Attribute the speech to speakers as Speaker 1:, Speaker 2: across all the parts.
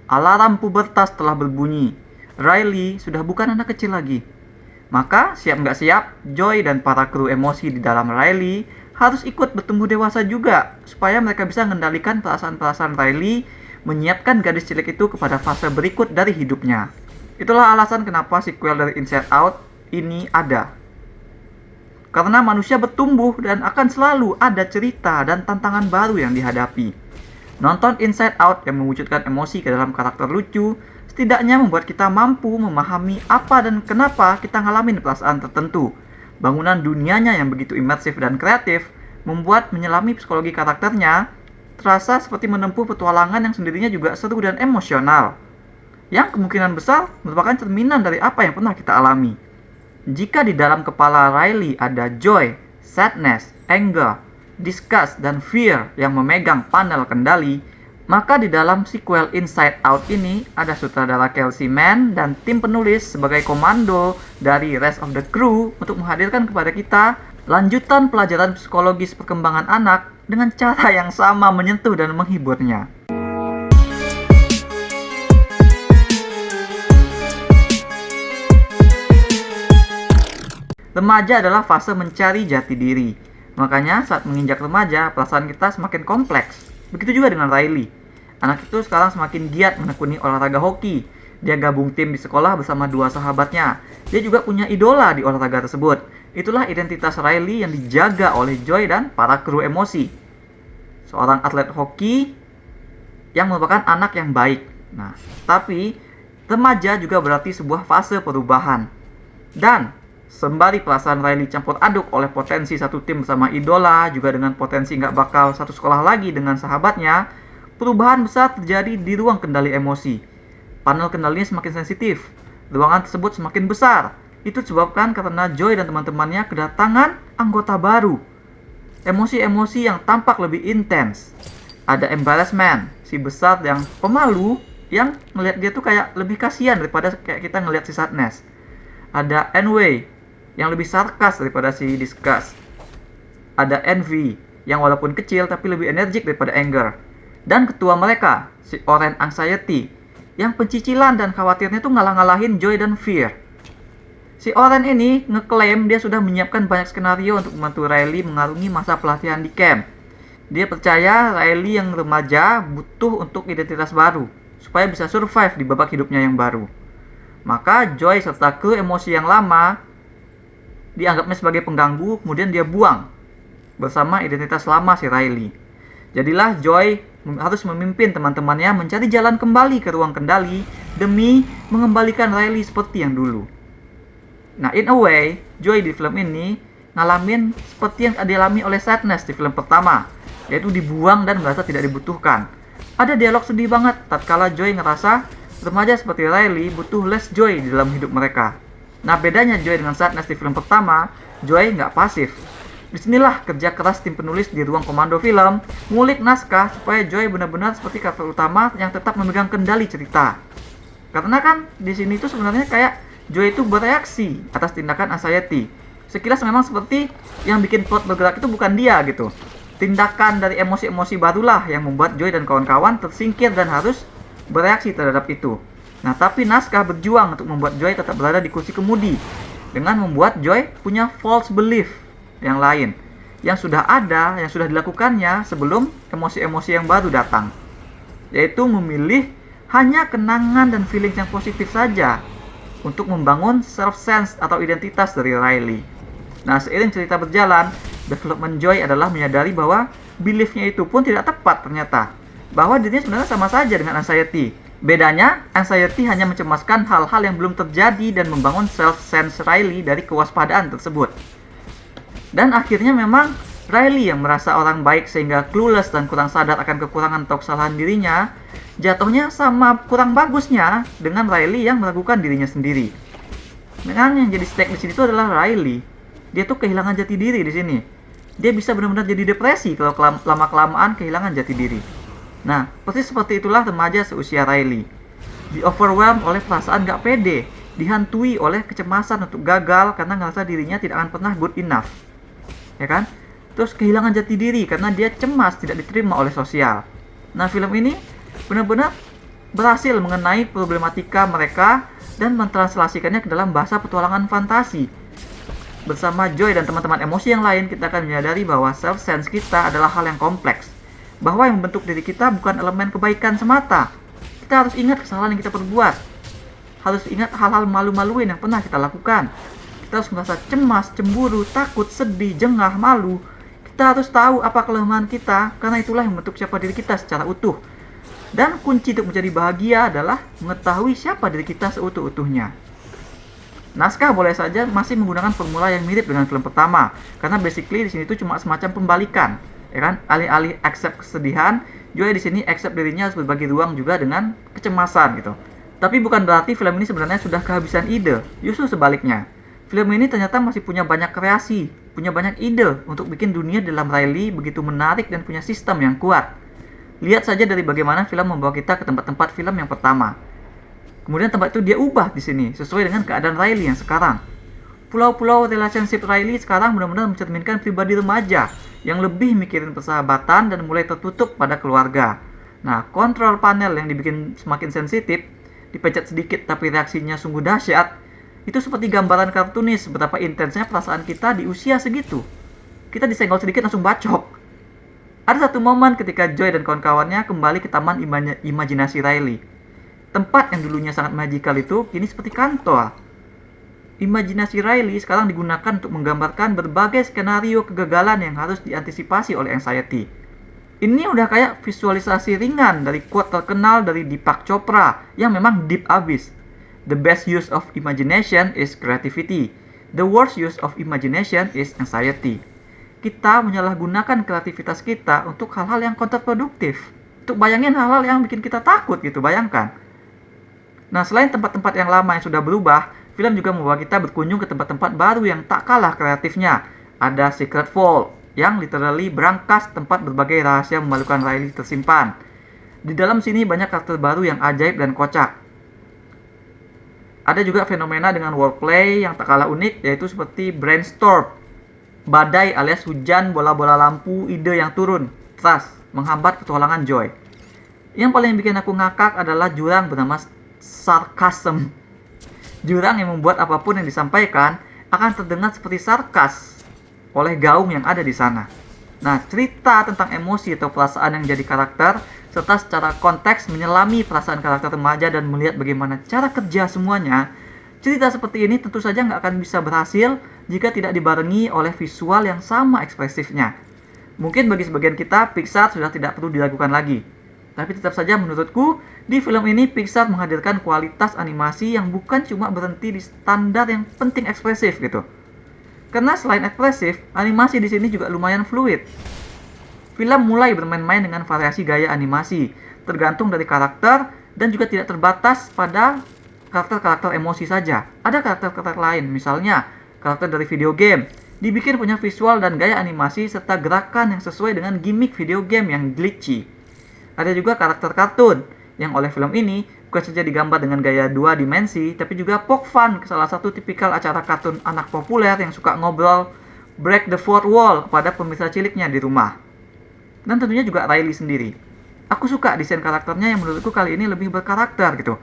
Speaker 1: Alarm pubertas telah berbunyi. Riley sudah bukan anak kecil lagi. Maka, siap nggak siap, Joy dan para kru emosi di dalam Riley harus ikut bertumbuh dewasa juga, supaya mereka bisa mengendalikan perasaan-perasaan Riley, menyiapkan gadis cilik itu kepada fase berikut dari hidupnya. Itulah alasan kenapa sequel dari Inside Out ini ada. Karena manusia bertumbuh dan akan selalu ada cerita dan tantangan baru yang dihadapi. Nonton Inside Out yang mewujudkan emosi ke dalam karakter lucu, setidaknya membuat kita mampu memahami apa dan kenapa kita ngalamin perasaan tertentu. Bangunan dunianya yang begitu imersif dan kreatif, membuat menyelami psikologi karakternya terasa seperti menempuh petualangan yang sendirinya juga seru dan emosional, yang kemungkinan besar merupakan cerminan dari apa yang pernah kita alami. Jika di dalam kepala Riley ada joy, sadness, anger, disgust, dan fear yang memegang panel kendali, maka di dalam sequel Inside Out ini ada sutradara Kelsey Mann dan tim penulis sebagai komando dari rest of the crew untuk menghadirkan kepada kita lanjutan pelajaran psikologis perkembangan anak dengan cara yang sama menyentuh dan menghiburnya. Remaja adalah fase mencari jati diri. Makanya saat menginjak remaja, perasaan kita semakin kompleks. Begitu juga dengan Riley. Anak itu sekarang semakin giat menekuni olahraga hoki. Dia gabung tim di sekolah bersama dua sahabatnya. Dia juga punya idola di olahraga tersebut. Itulah identitas Riley yang dijaga oleh Joy dan para kru emosi. Seorang atlet hoki yang merupakan anak yang baik. Nah, tapi remaja juga berarti sebuah fase perubahan. Dan sembari perasaan Riley campur aduk oleh potensi satu tim bersama idola, juga dengan potensi nggak bakal satu sekolah lagi dengan sahabatnya, perubahan besar terjadi di ruang kendali emosi. Panel kendalinya semakin sensitif, ruangan tersebut semakin besar. Itu disebabkan karena Joy dan teman-temannya kedatangan anggota baru. Emosi-emosi yang tampak lebih intens. Ada embarrassment, si besar yang pemalu, yang ngelihat dia tuh kayak lebih kasihan daripada kayak kita ngelihat si sadness. Ada envy, yang lebih sarkas daripada si disgust. Ada envy, yang walaupun kecil tapi lebih energik daripada anger. Dan ketua mereka, si Orange Anxiety, yang pencicilan dan khawatirnya tuh ngalah-ngalahin joy dan fear. Si Orange ini ngeklaim dia sudah menyiapkan banyak skenario untuk membantu Riley mengarungi masa pelatihan di camp. Dia percaya Riley yang remaja butuh untuk identitas baru, supaya bisa survive di babak hidupnya yang baru. Maka Joy serta kru emosi yang lama dianggapnya sebagai pengganggu, kemudian dia buang bersama identitas lama si Riley. Jadilah Joy harus memimpin teman-temannya mencari jalan kembali ke ruang kendali demi mengembalikan Riley seperti yang dulu. Nah, in a way, Joy di film ini ngalamin seperti yang dialami oleh Sadness di film pertama, yaitu dibuang dan merasa tidak dibutuhkan. Ada dialog sedih banget tatkala Joy ngerasa remaja seperti Riley butuh less joy di dalam hidup mereka. Nah, bedanya Joy dengan Sadness di film pertama, Joy nggak pasif. Disinilah kerja keras tim penulis di ruang komando film, ngulik naskah supaya Joy benar-benar seperti karakter utama yang tetap memegang kendali cerita. Karena kan di sini tuh sebenarnya kayak Joy itu bereaksi atas tindakan Anxiety. Sekilas memang seperti yang bikin plot bergerak itu bukan dia gitu. Tindakan dari emosi-emosi barulah yang membuat Joy dan kawan-kawan tersingkir dan harus bereaksi terhadap itu. Nah, tapi naskah berjuang untuk membuat Joy tetap berada di kursi kemudi dengan membuat Joy punya false belief yang lain yang sudah ada, yang sudah dilakukannya sebelum emosi-emosi yang baru datang, yaitu memilih hanya kenangan dan feelings yang positif saja untuk membangun self-sense atau identitas dari Riley. Nah, seiring cerita berjalan, development Joy adalah menyadari bahwa beliefnya itu pun tidak tepat ternyata, bahwa dirinya sebenarnya sama saja dengan Anxiety. Bedanya, Anxiety hanya mencemaskan hal-hal yang belum terjadi dan membangun self-sense Riley dari kewaspadaan tersebut. Dan akhirnya memang Riley yang merasa orang baik sehingga clueless dan kurang sadar akan kekurangan atau kesalahan dirinya, jatuhnya sama kurang bagusnya dengan Riley yang meragukan dirinya sendiri. Memang yang jadi stake di sini itu adalah Riley. Dia tuh kehilangan jati diri di sini. Dia bisa benar-benar jadi depresi kalau lama-kelamaan kehilangan jati diri. Nah, persis seperti itulah remaja seusia Riley. Di-overwhelm oleh perasaan gak pede, dihantui oleh kecemasan untuk gagal karena ngerasa dirinya tidak akan pernah good enough. Ya kan? Terus kehilangan jati diri karena dia cemas tidak diterima oleh sosial. Nah, film ini benar-benar berhasil mengenai problematika mereka dan mentranslasikannya ke dalam bahasa petualangan fantasi. Bersama Joy dan teman-teman emosi yang lain, kita akan menyadari bahwa self-sense kita adalah hal yang kompleks. Bahwa yang membentuk diri kita bukan elemen kebaikan semata. Kita harus ingat kesalahan yang kita perbuat. Harus ingat hal-hal malu-maluin yang pernah kita lakukan. Kita harus merasa cemas, cemburu, takut, sedih, jengah, malu. Kita harus tahu apa kelemahan kita, karena itulah yang membentuk siapa diri kita secara utuh. Dan kunci untuk menjadi bahagia adalah mengetahui siapa diri kita seutuh-utuhnya. Naskah boleh saja masih menggunakan formula yang mirip dengan film pertama, karena basically di sini itu cuma semacam pembalikan, ya kan? Alih-alih accept kesedihan, Joy di sini accept dirinya harus berbagi ruang juga dengan kecemasan gitu. Tapi bukan berarti film ini sebenarnya sudah kehabisan ide, justru sebaliknya. Film ini ternyata masih punya banyak kreasi, punya banyak ide untuk bikin dunia dalam Riley begitu menarik dan punya sistem yang kuat. Lihat saja dari bagaimana film membawa kita ke tempat-tempat film yang pertama. Kemudian tempat itu dia ubah di sini sesuai dengan keadaan Riley yang sekarang. Pulau-pulau relationship Riley sekarang benar-benar mencerminkan pribadi remaja yang lebih mikirin persahabatan dan mulai tertutup pada keluarga. Nah, kontrol panel yang dibikin semakin sensitif, dipencet sedikit tapi reaksinya sungguh dahsyat, itu seperti gambaran kartunis seberapa intensnya perasaan kita di usia segitu. Kita disenggol sedikit langsung bacok. Ada satu momen ketika Joy dan kawan-kawannya kembali ke taman imajinasi Riley. Tempat yang dulunya sangat magical itu kini seperti kantor. Imajinasi Riley sekarang digunakan untuk menggambarkan berbagai skenario kegagalan yang harus diantisipasi oleh anxiety. Ini udah kayak visualisasi ringan dari quote terkenal dari Deepak Chopra yang memang deep abis. The best use of imagination is creativity. The worst use of imagination is anxiety. Kita menyalahgunakan kreativitas kita untuk hal-hal yang kontraproduktif. Untuk bayangin hal-hal yang bikin kita takut gitu, bayangkan. Nah, selain tempat-tempat yang lama yang sudah berubah, film juga membawa kita berkunjung ke tempat-tempat baru yang tak kalah kreatifnya. Ada Secret Vault, yang literally berangkas tempat berbagai rahasia memalukan Riley tersimpan. Di dalam sini banyak karakter baru yang ajaib dan kocak. Ada juga fenomena dengan wordplay yang tak kalah unik, yaitu seperti brainstorm, badai alias hujan bola-bola lampu ide yang turun, trust, menghambat petualangan Joy. Yang paling bikin aku ngakak adalah jurang bernama sarcasm. Jurang yang membuat apapun yang disampaikan akan terdengar seperti sarkas oleh gaung yang ada di sana. Nah, cerita tentang emosi atau perasaan yang jadi karakter, serta secara konteks menyelami perasaan karakter remaja dan melihat bagaimana cara kerja semuanya, cerita seperti ini tentu saja nggak akan bisa berhasil jika tidak dibarengi oleh visual yang sama ekspresifnya. Mungkin bagi sebagian kita, Pixar sudah tidak perlu diragukan lagi. Tapi tetap saja menurutku, di film ini Pixar menghadirkan kualitas animasi yang bukan cuma berhenti di standar yang penting ekspresif gitu. Karena selain ekspresif, animasi di sini juga lumayan fluid. Film mulai bermain-main dengan variasi gaya animasi, tergantung dari karakter dan juga tidak terbatas pada karakter-karakter emosi saja. Ada karakter-karakter lain, misalnya karakter dari video game, dibikin punya visual dan gaya animasi serta gerakan yang sesuai dengan gimmick video game yang glitchy. Ada juga karakter kartun, yang oleh film ini bukan saja digambar dengan gaya 2 dimensi, tapi juga poke fun ke salah satu tipikal acara kartun anak populer yang suka ngobrol break the fourth wall kepada pemirsa ciliknya di rumah. Dan tentunya juga Riley sendiri. Aku suka desain karakternya yang menurutku kali ini lebih berkarakter gitu.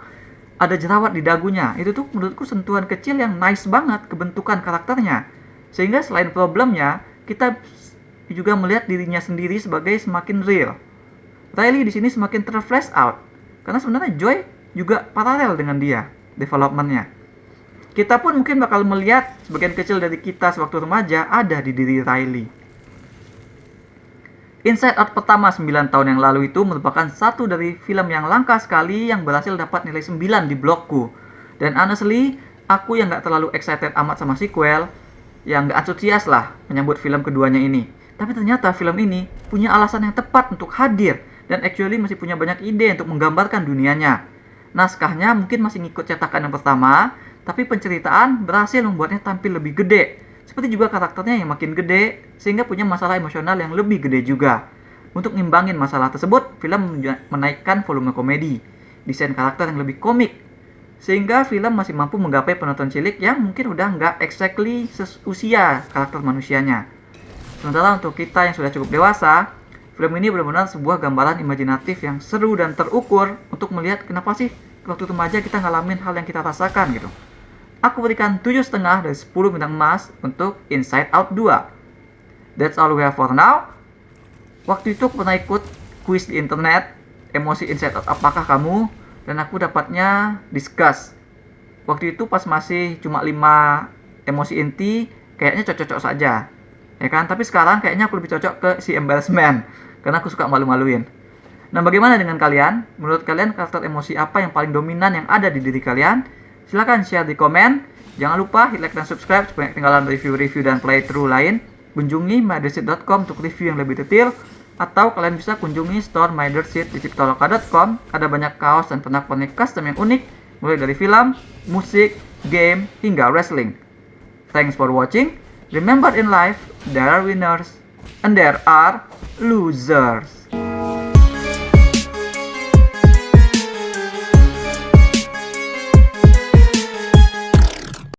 Speaker 1: Ada jerawat di dagunya, itu tuh menurutku sentuhan kecil yang nice banget kebentukan karakternya. Sehingga selain problemnya, kita juga melihat dirinya sendiri sebagai semakin real. Riley di sini semakin terflash out, karena sebenarnya Joy juga paralel dengan dia, developmentnya. Kita pun mungkin bakal melihat sebagian kecil dari kita sewaktu remaja ada di diri Riley. Inside Out pertama 9 tahun yang lalu itu merupakan satu dari film yang langka sekali yang berhasil dapat nilai 9 di blogku. Dan honestly, aku yang gak terlalu excited amat sama sequel, yang gak antusias lah menyambut film keduanya ini. Tapi ternyata film ini punya alasan yang tepat untuk hadir, dan actually masih punya banyak ide untuk menggambarkan dunianya. Naskahnya mungkin masih ngikut cetakan yang pertama, tapi penceritaan berhasil membuatnya tampil lebih gede. Seperti juga karakternya yang makin gede, sehingga punya masalah emosional yang lebih gede juga. Untuk ngimbangin masalah tersebut, film menaikkan volume komedi, desain karakter yang lebih komik, sehingga film masih mampu menggapai penonton cilik yang mungkin udah nggak exactly seusia karakter manusianya. Sementara untuk kita yang sudah cukup dewasa, Film ini benar-benar sebuah gambaran imajinatif yang seru dan terukur untuk melihat kenapa sih waktu remaja kita ngalamin hal yang kita rasakan gitu. Aku berikan 7,5 dari 10 bintang emas untuk Inside Out 2. That's all we have for now. Waktu itu aku pernah ikut kuis di internet, emosi Inside Out apakah kamu? Dan aku dapatnya discuss. Waktu itu pas masih cuma 5 emosi inti, kayaknya cocok-cocok saja. Ya kan? Tapi sekarang kayaknya aku lebih cocok ke si embarrassment, karena aku suka malu-maluin. Nah, bagaimana dengan kalian? Menurut kalian karakter emosi apa yang paling dominan yang ada di diri kalian? Silahkan share di komen. Jangan lupa hit like dan subscribe supaya ketinggalan review-review dan playthrough lain. Kunjungi mydersit.com untuk review yang lebih detail. Atau kalian bisa kunjungi store mydersit di ciptaloka.com. Ada banyak kaos dan pernak-pernik custom yang unik, mulai dari film, musik, game, hingga wrestling. Thanks for watching. Remember in life, there are winners and there are losers.